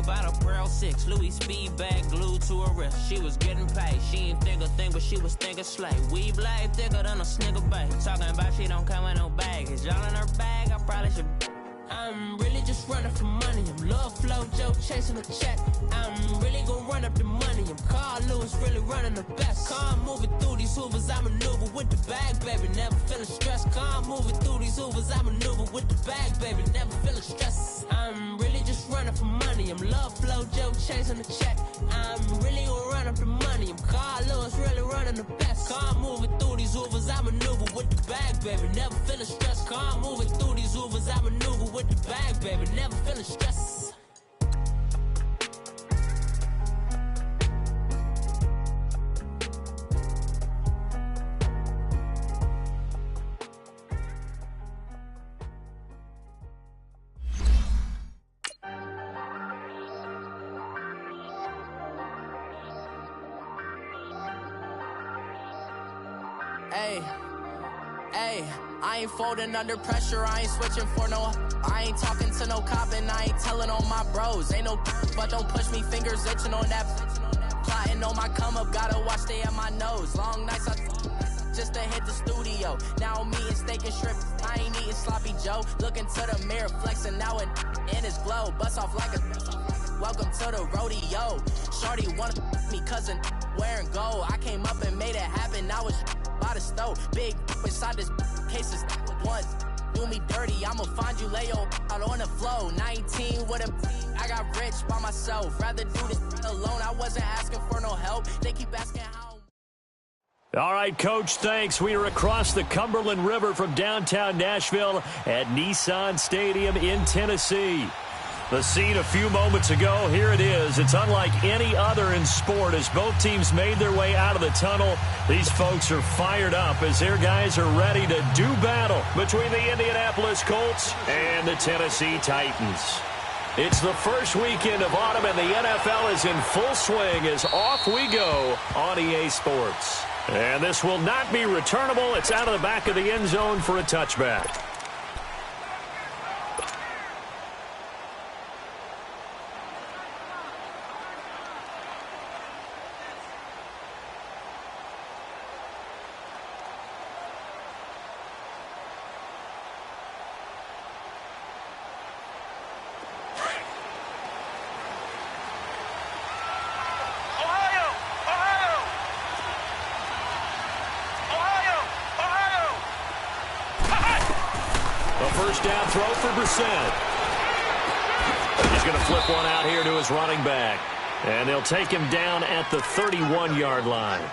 about a Pearl 6. Louis speed bag glued to her wrist. She was getting paid. She ain't think a thing, but she was thinking slay. We blade thicker than a snicker bag. Talking about she don't come with no baggage. Y'all in her bag, I probably should. I'm really just running for money. I'm love flow, Joe chasing a check. I'm really gonna run up the money. I'm Carl Lewis, really running the best. Car moving through these hoovers, I maneuver with the bag, baby. Never feeling stressed. Car moving through these hoovers, I maneuver with the bag, baby. Never feeling stressed. I'm really just running for money. I'm love flow, Joe chasing the check. I'm really gonna run up the money. I'm Carl Lewis, really running the best. Car moving through these hoovers, I maneuver with the bag, baby. Never feeling stressed. Car moving through these hoovers, I maneuver with the bag, baby. Never feeling stressed. Hey, I ain't folding under pressure, I ain't switching for no. I ain't talking to no cop and I ain't telling on my bros. Ain't no but don't push me, fingers itching on that. Plotting on my come up, gotta watch stay at my nose. Long nights just to hit the studio. Now I'm eating steak and shrimp, I ain't eating sloppy Joe. Looking to the mirror, flexing now and in his glow. Bust off like a welcome to the rodeo. Shorty wanna me cousin wearing gold. I came up and made it happen, now it's by the stove. Big inside this cases once do me dirty, I'ma find you lay out on the flow. 19 with him, I got rich by myself. Rather do this alone, I wasn't asking for no help. They keep asking how. All right, Coach, thanks. We are across the Cumberland River from downtown Nashville at Nissan Stadium in Tennessee. The scene a few moments ago, here it is. It's unlike any other in sport as both teams made their way out of the tunnel. These folks are fired up as their guys are ready to do battle between the Indianapolis Colts and the Tennessee Titans. It's the first weekend of autumn and the NFL is in full swing as off we go on EA Sports. And this will not be returnable. It's out of the back of the end zone for a touchback. First down throw for Brissett. He's going to flip one out here to his running back. And they'll take him down at the 31-yard line.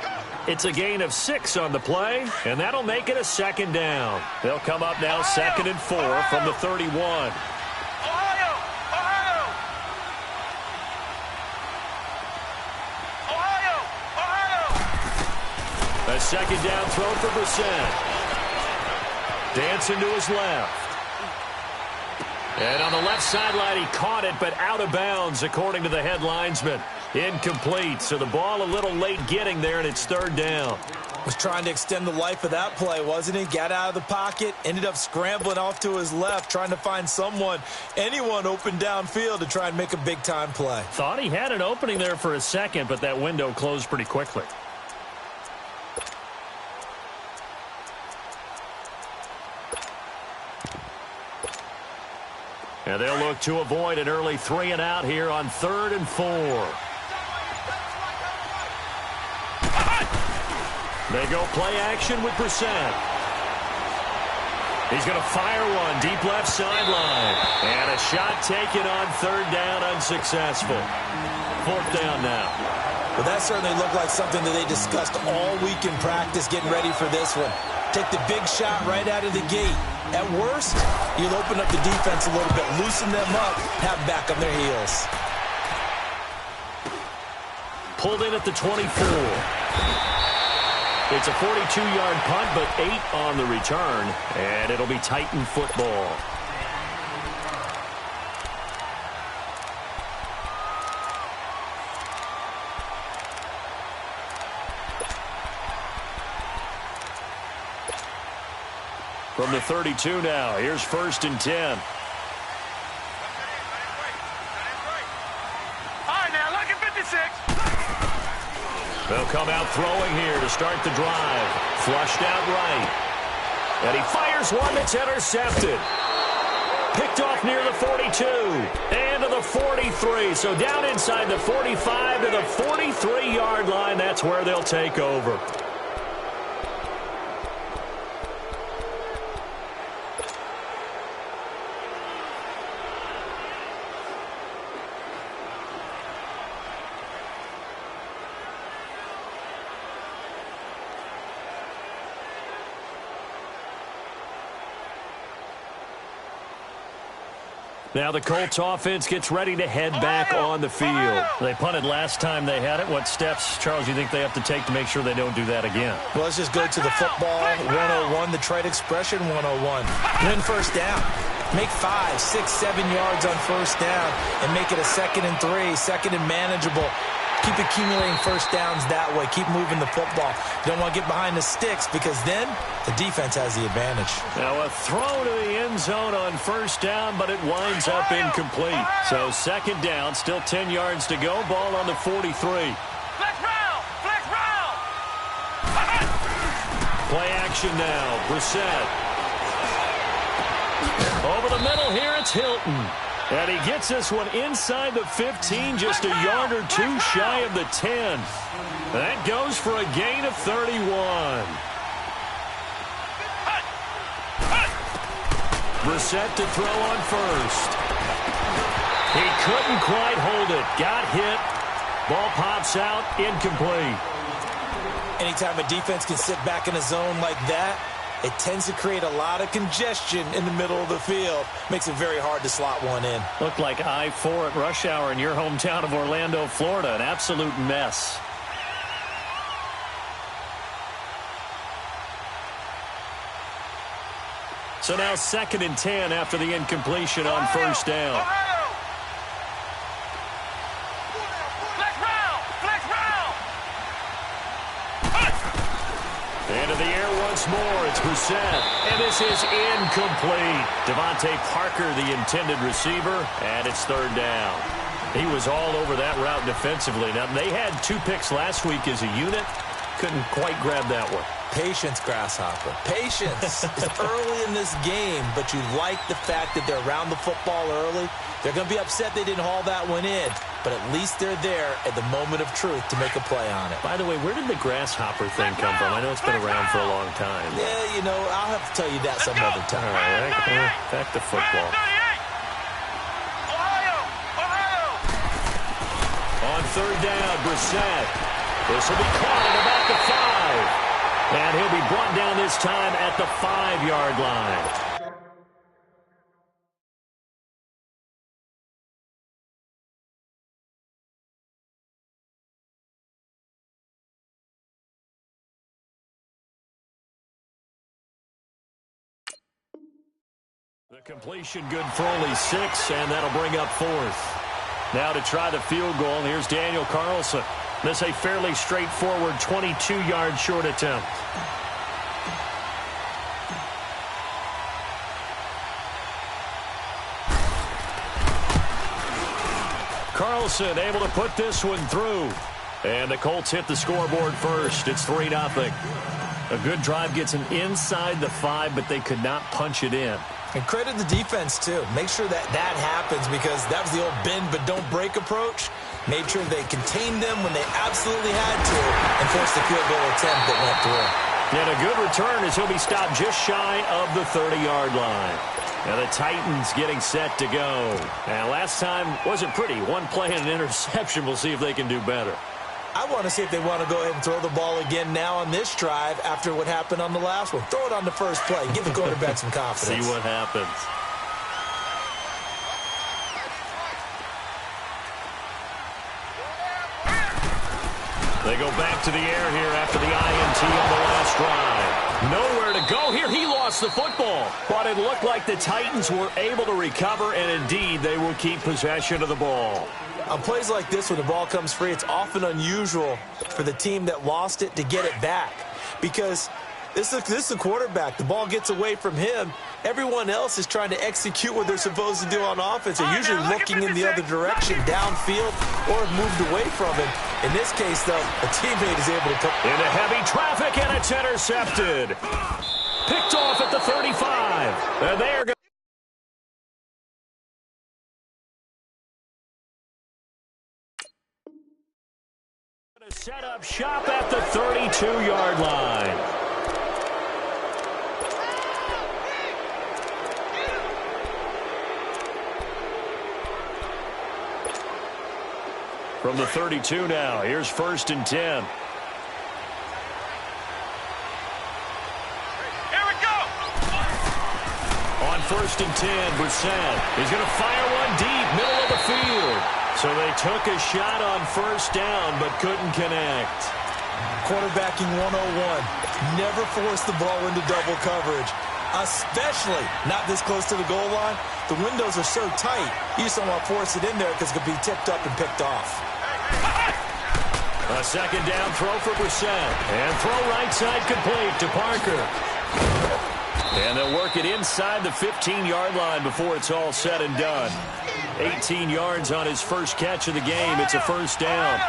It's a gain of 6 on the play, and that'll make it a second down. They'll come up now 2nd and 4 from the 31. A second down throw for Brissett. Dancing to his left. And on the left sideline, he caught it, but out of bounds, according to the head linesman. Incomplete, so the ball a little late getting there, and it's 3rd down. Was trying to extend the life of that play, wasn't he? Got out of the pocket, ended up scrambling off to his left, trying to find anyone open downfield to try and make a big-time play. Thought he had an opening there for a second, but that window closed pretty quickly. And they'll look to avoid an early 3 and out here on 3rd and 4. They go play action with Brissett. He's going to fire one deep left sideline. And a shot taken on 3rd down, unsuccessful. 4th down now. Well, that certainly looked like something that they discussed all week in practice, getting ready for this one. Take the big shot right out of the gate. At worst, you'll open up the defense a little bit, loosen them up, have them back on their heels. Pulled in at the 24. It's a 42-yard punt, but 8 on the return, and it'll be Titan football. From the 32 now, here's 1st and 10. They'll come out throwing here to start the drive. Flushed out right. And he fires one that's intercepted. Picked off near the 42 and to the 43. So down inside the 45 to the 43-yard line. That's where they'll take over. Now the Colts offense gets ready to head back on the field. They punted last time they had it. What steps, Charles, you think they have to take to make sure they don't do that again? Well, let's just go to the football 101, the trade expression 101. Win first down. Make 5, 6, 7 yards on first down and make it a 2nd and 3, 2nd and manageable. Keep accumulating first downs that way. Keep moving the football. You don't want to get behind the sticks because then the defense has the advantage. Now a throw to the end zone on first down, but it winds up incomplete. So 2nd down, still 10 yards to go. Ball on the 43. Flex round! Flex round! Play action now. Brissett. Over the middle here, it's Hilton. And he gets this one inside the 15, just a yard or 2 shy of the 10. That goes for a gain of 31. Brissett to throw on first. He couldn't quite hold it. Got hit. Ball pops out, incomplete. Anytime a defense can sit back in a zone like that, it tends to create a lot of congestion in the middle of the field. Makes it very hard to slot one in. Looked like I-4 at rush hour in your hometown of Orlando, Florida. An absolute mess. So now 2nd and 10 after the incompletion on first down. Into the air once more. It's Brissett. And this is incomplete. Devontae Parker, the intended receiver. And it's 3rd down. He was all over that route defensively. Now, they had 2 picks last week as a unit. Couldn't quite grab that one. Patience, Grasshopper. Patience. It's early in this game, but you like the fact that they're around the football early. They're going to be upset they didn't haul that one in, but at least they're there at the moment of truth to make a play on it. By the way, where did the Grasshopper thing come from? I know it's been around for a long time. Yeah, you know, I'll have to tell you that some other time. All right, back to football. On 3rd down, Brissett. This will be caught at about the 5. And he'll be brought down this time at the 5-yard line. The completion good for only 6, and that'll bring up 4th. Now to try the field goal, here's Daniel Carlson. This a fairly straightforward 22-yard short attempt. Carlson able to put this one through. And the Colts hit the scoreboard first. It's 3-0. A good drive gets them inside the 5, but they could not punch it in. And credit the defense, too. Make sure that that happens because that was the old bend but don't break approach. Made sure they contained them when they absolutely had to and forced the field goal attempt that went through. And a good return as he'll be stopped just shy of the 30-yard line. Now the Titans getting set to go. And last time wasn't pretty. One play and an interception. We'll see if they can do better. I want to see if they want to go ahead and throw the ball again now on this drive after what happened on the last one. Throw it on the first play. Give the quarterback some confidence. See what happens. They go back to the air here after the INT on the last drive. Nowhere to go here. He lost the football. But it looked like the Titans were able to recover, and indeed they will keep possession of the ball. On plays like this, when the ball comes free, it's often unusual for the team that lost it to get it back. Because This is a quarterback. The ball gets away from him. Everyone else is trying to execute what they're supposed to do on offense. They're usually looking in the other direction, downfield, or have moved away from him. In this case, though, a teammate is able to come into heavy traffic, and it's intercepted. Picked off at the 35. And they are going to set up shop at the 32-yard line. From the 32 now, here's 1st and 10. Here we go! On 1st and 10, Brissett is going to fire one deep, middle of the field. So they took a shot on 1st down, but couldn't connect. Quarterbacking 101. Never force the ball into double coverage, especially not this close to the goal line. The windows are so tight, you just don't want to force it in there because it could be tipped up and picked off. A 2nd down throw for Brissett. And throw right side complete to Parker. And they'll work it inside the 15-yard line before it's all said and done. 18 yards on his first catch of the game. It's a 1st down.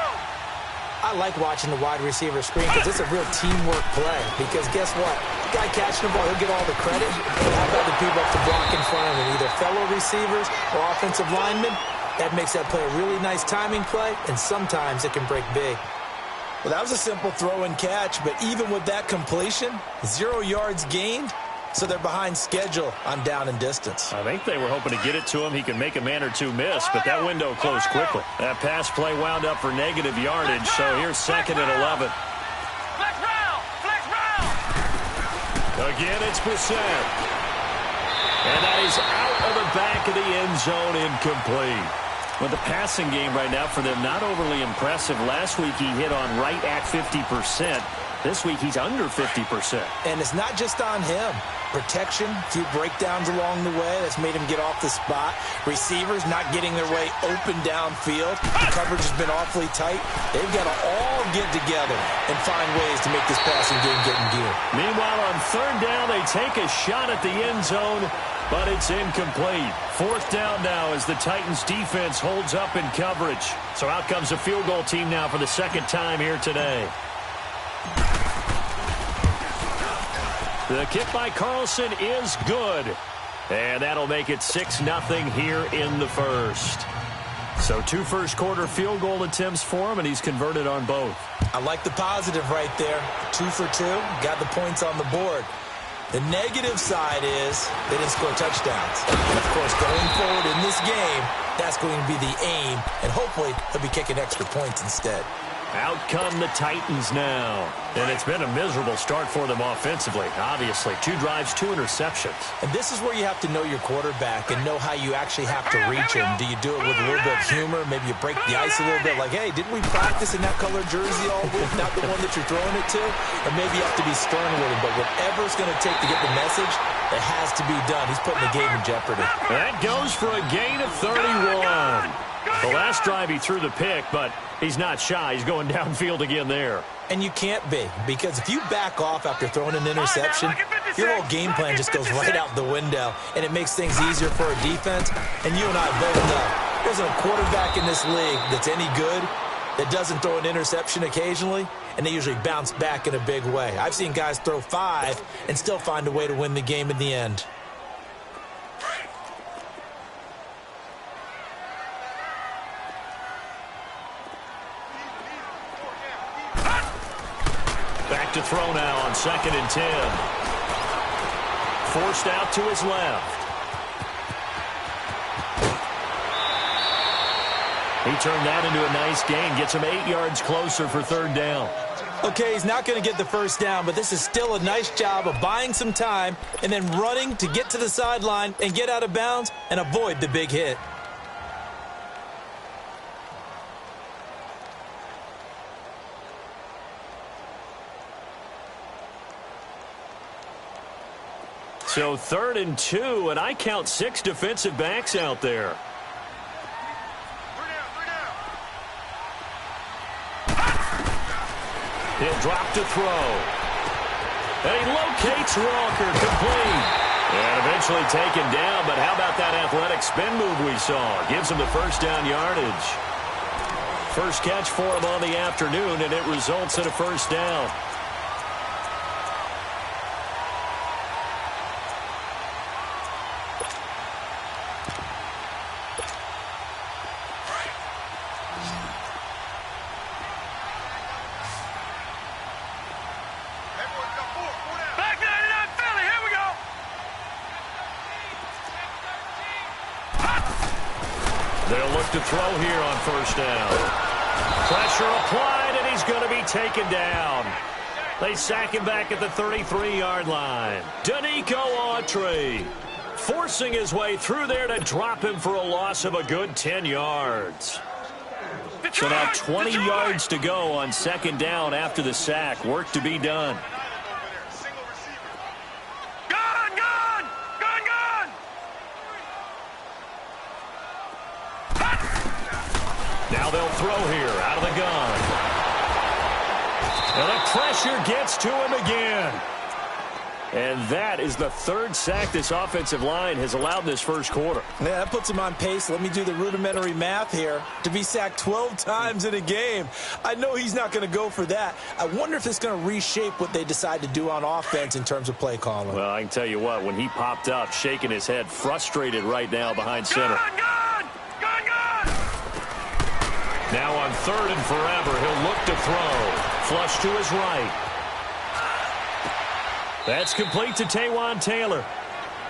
I like watching the wide receiver screen because it's a real teamwork play. Because guess what? The guy catching the ball, he'll get all the credit. But how about the people up to block in front of him? Either fellow receivers or offensive linemen. That makes that play a really nice timing play, and sometimes it can break big. Well, that was a simple throw and catch, but even with that completion, 0 yards gained, so they're behind schedule on down and distance. I think they were hoping to get it to him. He could make a man or two miss, but that window closed quickly. That pass play wound up for negative yardage, so here's 2nd and 11. Flex round! Flex round! Again, it's Brissett. And that is out of the back of the end zone, incomplete. Well, the passing game right now for them, not overly impressive. Last week he hit on right at 50%. This week he's under 50%. And it's not just on him. Protection, a few breakdowns along the way. That's made him get off the spot. Receivers not getting their way open downfield. The coverage has been awfully tight. They've got to all get together and find ways to make this passing game get in gear. Meanwhile, on 3rd down, they take a shot at the end zone, but it's incomplete. 4th down now as the Titans defense holds up in coverage. So out comes a field goal team now for the 2nd time here today. The kick by Carlson is good. And that'll make it 6-0 here in the 1st. So 2 first-quarter field goal attempts for him, and he's converted on both. I like the positive right there. 2 for 2, got the points on the board. The negative side is they didn't score touchdowns. And, of course, going forward in this game, that's going to be the aim, and hopefully he'll be kicking extra points instead. Out come the Titans now. And it's been a miserable start for them offensively, obviously. 2 drives, 2 interceptions. And this is where you have to know your quarterback and know how you actually have to reach him. Do you do it with a little bit of humor? Maybe you break the ice a little bit like, hey, didn't we practice in that color jersey all week? Not the one that you're throwing it to? Or maybe you have to be stern with him. But whatever it's going to take to get the message, it has to be done. He's putting the game in jeopardy. That goes for a gain of 31. The last drive he threw the pick, but he's not shy. He's going downfield again there. And you can't be, because if you back off after throwing an interception, your whole game plan just goes right out the window, and it makes things easier for a defense. And you and I both know there's a quarterback in this league that's any good that doesn't throw an interception occasionally, and they usually bounce back in a big way. I've seen guys throw 5 and still find a way to win the game in the end. Back to throw now on 2nd and 10. Forced out to his left. He turned that into a nice gain. Gets him 8 yards closer for 3rd down. Okay, he's not going to get the first down, but this is still a nice job of buying some time and then running to get to the sideline and get out of bounds and avoid the big hit. So 3rd and 2, and I count 6 defensive backs out there. He'll drop to throw. And he locates Walker, complete. And eventually taken down, but how about that athletic spin move we saw? Gives him the first down yardage. First catch for him on the afternoon, and it results in a first down. They'll look to throw here on first down. Pressure applied, and he's going to be taken down. They sack him back at the 33-yard line. Danico Autry forcing his way through there to drop him for a loss of a good 10 yards. So now 20 yards to go on second down after the sack. Work to be done. Now they'll throw here out of the gun. And the pressure gets to him again. And that is the third sack this offensive line has allowed this first quarter. Yeah, that puts him on pace. Let me do the rudimentary math here. To be sacked 12 times in a game. I know he's not going to go for that. I wonder if it's going to reshape what they decide to do on offense in terms of play calling. Well, I can tell you what, when he popped up, shaking his head, frustrated right now behind center. Now on third and forever, he'll look to throw. Flush to his right. That's complete to Taywan Taylor.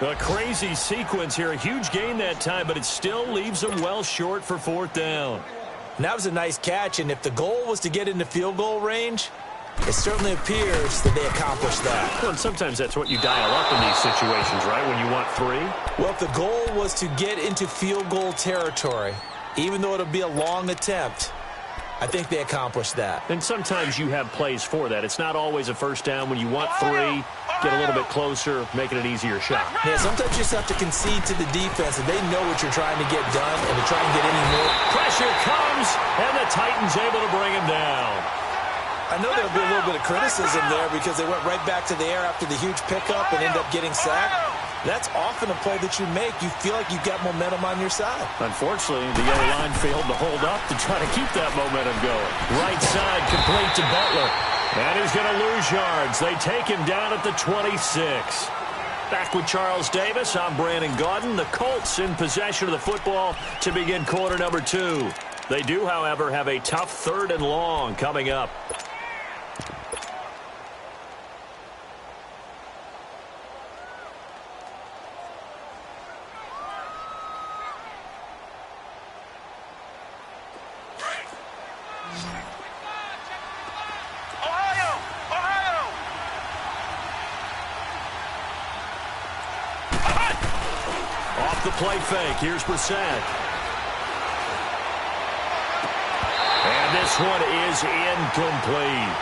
A crazy sequence here. A huge gain that time, but it still leaves him well short for fourth down. And that was a nice catch, and if the goal was to get into field goal range, it certainly appears that they accomplished that. Well, and sometimes that's what you dial up in these situations, right, when you want three? Well, if the goal was to get into field goal territory, even though it'll be a long attempt, I think they accomplished that. And sometimes you have plays for that. It's not always a first down when you want three, get a little bit closer, making an easier shot. Yeah, sometimes you just have to concede to the defense, and they know what you're trying to get done, and to try and get any more. Pressure comes, and the Titans able to bring him down. I know there'll be a little bit of criticism there because they went right back to the air after the huge pickup and end up getting sacked. That's often a play that you make. You feel like you've got momentum on your side. Unfortunately, the yellow line failed to hold up to try to keep that momentum going. Right side complete to Butler. And he's going to lose yards. They take him down at the 26. Back with Charles Davis, I'm Brandon Gaudin. The Colts in possession of the football to begin quarter number 2. They do, however, have a tough third and long coming up. The play fake. Here's Brissett. And this one is incomplete.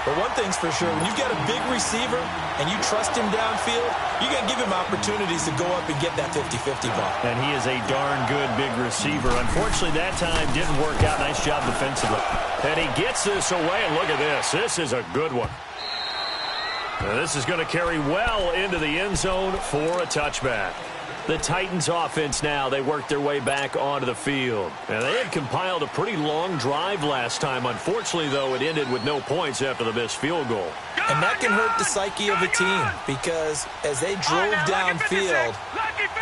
But one thing's for sure, when you've got a big receiver and you trust him downfield, you got to give him opportunities to go up and get that 50-50 ball. And he is a darn good big receiver. Unfortunately, that time didn't work out. Nice job defensively. And he gets this away, and look at this. This is a good one. Now, this is going to carry well into the end zone for a touchback. The Titans offense now, they work their way back onto the field. And they had compiled a pretty long drive last time. Unfortunately, though, it ended with no points after the missed field goal. And that can hurt the psyche of a team because as they drove downfield,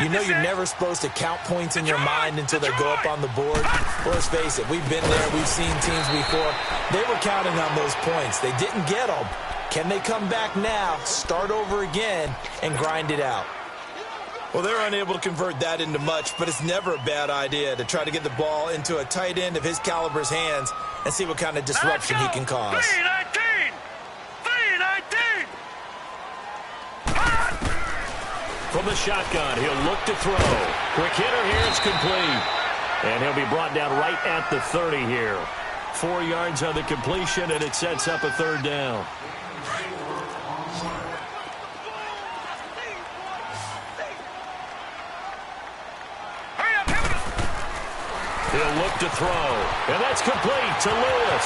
you know you're never supposed to count points in your mind until they go up on the board. Let's face it, we've been there, we've seen teams before. They were counting on those points. They didn't get them. Can they come back now, start over again, and grind it out? Well, they're unable to convert that into much, but it's never a bad idea to try to get the ball into a tight end of his caliber's hands and see what kind of disruption he can cause. 319! From the shotgun, he'll look to throw. Quick hitter here, it's complete. And he'll be brought down right at the 30 here. 4 yards on the completion, and it sets up a third down. He'll look to throw, and that's complete to Lewis.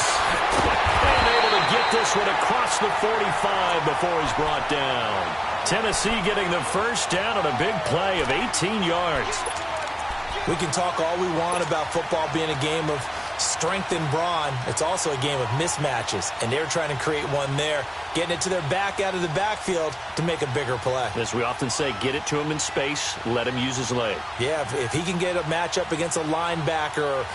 And able to get this one across the 45 before he's brought down. Tennessee getting the first down on a big play of 18 yards. We can talk all we want about football being a game of strength and brawn. It's also a game of mismatches, and they're trying to create one there, getting it to their back out of the backfield to make a bigger play. As we often say, get it to him in space, let him use his leg. Yeah, if he can get a matchup against a linebacker or